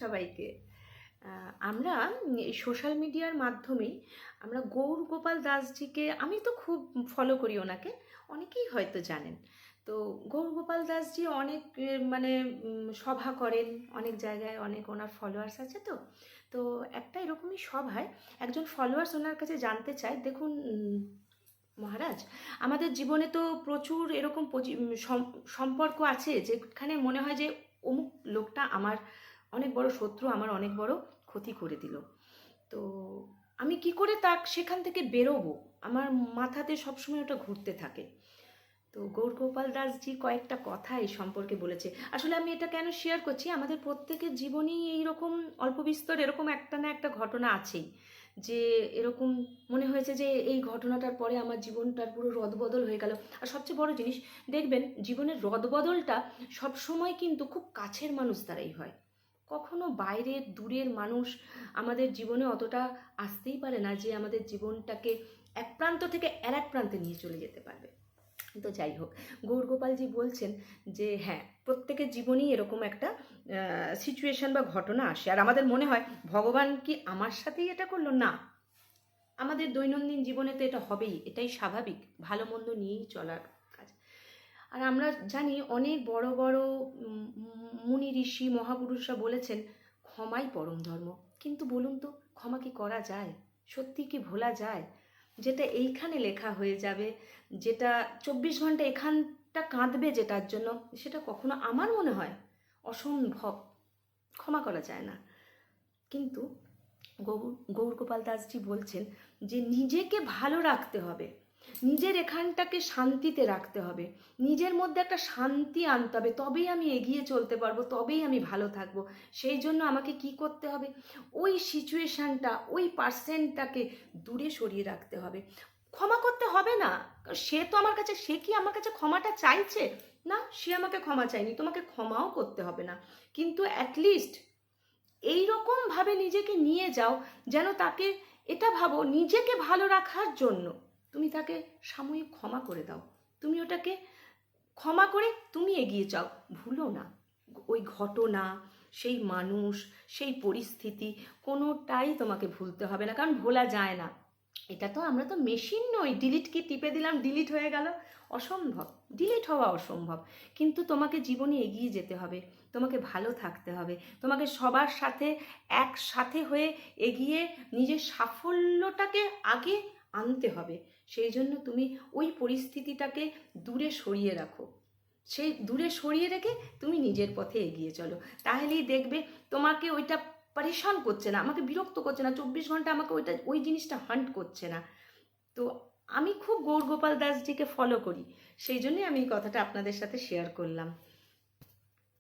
সবাইকে। আমরা এই সোশ্যাল মিডিয়ার মাধ্যমেই আমরা গৌর গোপাল দাসজিকে আমি তো খুব ফলো করি ওনাকে, অনেকেই হয়তো জানেন। তো গৌর গোপাল দাসজি অনেক মানে সভা করেন অনেক জায়গায়, অনেক ওনার ফলোয়ার্স আছে। তো তো একটা এরকমই সভায় একজন ফলোয়ার্স ওনার কাছে জানতে চায়, দেখুন মহারাজ, আমাদের জীবনে তো প্রচুর এরকম সম্পর্ক আছে যেখানে মনে হয় যে অমুক লোকটা আমার অনেক বড় শত্রু, আমার অনেক বড় ক্ষতি করে দিল। তো আমি কি করে সেখান থেকে বেরোবো? আমার মাথাতে সবসময় ওটা ঘুরতে থাকে। তো গৌরগোপাল দাসজি কয়েকটা কথা এই সম্পর্কে বলেছে। আসলে আমি এটা কেন শেয়ার করছি, আমাদের প্রত্যেকের জীবনেই এইরকম অল্প বিস্তর এরকম একটা না একটা ঘটনা আছেই, যে এরকম মনে হয়েছে যে এই ঘটনাটার পরে আমার জীবনটার পুরো রদবদল হয়ে গেল। আর সবচেয়ে বড় জিনিস, দেখবেন জীবনের রদবদলটা সবসময় কিন্তু খুব কাছের মানুষ দ্বারাই হয়। কখনো বাইরের দূরের মানুষ আমাদের জীবনে অতটা আসতেই পারে না যে আমাদের জীবনটাকে এক প্রান্ত থেকে আর এক প্রান্তে নিয়ে চলে যেতে পারবে। তো যাই হোক, গৌরগোপালজি বলছেন যে হ্যাঁ, প্রত্যেকের জীবনেই এরকম একটা সিচুয়েশন বা ঘটনা আসে, আর আমাদের মনে হয় ভগবান কি আমার সাথেই এটা করলো? না, আমাদের দৈনন্দিন জীবনে তো এটা হবেই, এটাই স্বাভাবিক, ভালো মন্দ নিয়েই চলার কাজ। আর আমরা জানি অনেক বড় বড় মুনি ঋষি মহাপুরুষরা বলেছেন ক্ষমাই পরম ধর্ম। কিন্তু বলুন তো, ক্ষমা কি করা যায়? সত্যি কি ভোলা যায়? যেটা এইখানে লেখা হয়ে যাবে, যেটা 24 ঘন্টা এখানটা কাঁদবে যেটার জন্য, সেটা কখনো আমার মনে হয় অসম্ভব, ক্ষমা করা যায় না। কিন্তু গৌরগোপাল দাসজি বলছেন যে নিজেকে ভালো রাখতে হবে, নিজের এখানটাকে শান্তিতে রাখতে হবে, নিজের মধ্যে একটা শান্তি আনতে হবে, তবেই আমি এগিয়ে চলতে পারবো, তবেই আমি ভালো থাকবো। সেই জন্য আমাকে কি করতে হবে? ওই সিচুয়েশানটা, ওই পার্সেন্টটাকে দূরে সরিয়ে রাখতে হবে। ক্ষমা করতে হবে না, সে তো আমার কাছে, সে কি আমার কাছে ক্ষমাটা চাইছে? না, সে আমাকে ক্ষমা চায়নি, তোমাকে ক্ষমাও করতে হবে না। কিন্তু অ্যাটলিস্ট এইরকমভাবে নিজেকে নিয়ে যাও যেন তাকে, এটা ভাবো নিজেকে ভালো রাখার জন্য তুমি তাকে সাময়িক ক্ষমা করে দাও, তুমি ওটাকে ক্ষমা করে তুমি এগিয়ে যাও। ভুলো না ওই ঘটনা, সেই মানুষ, সেই পরিস্থিতি, কোনোটাই তোমাকে ভুলতে হবে না, কারণ ভোলা যায় না। এটা তো, আমরা তো মেশিন নই, ডিলিট কি টিপে দিলাম ডিলিট হয়ে গেল, অসম্ভব, ডিলিট হওয়া অসম্ভব। কিন্তু তোমাকে জীবনে এগিয়ে যেতে হবে, তোমাকে ভালো থাকতে হবে, তোমাকে সবার সাথে একসাথে হয়ে এগিয়ে নিজের সাফল্যটাকে আগে আনতে হবে। সেই জন্য তুমি ওই পরিস্থিতিটাকে দূরে সরিয়ে রাখো, সেই দূরে সরিয়ে রেখে তুমি নিজের পথে এগিয়ে চলো। তাহলেই দেখবে তোমাকে ওইটা পরেশান করছে না, আমাকে বিরক্ত করছে না, 24 ঘন্টা আমাকে ওই জিনিসটা হান্ট করছে না। তো আমি খুব গৌরগোপাল দাসজিকে ফলো করি, সেই জন্যই আমি এই কথাটা আপনাদের সাথে শেয়ার করলাম।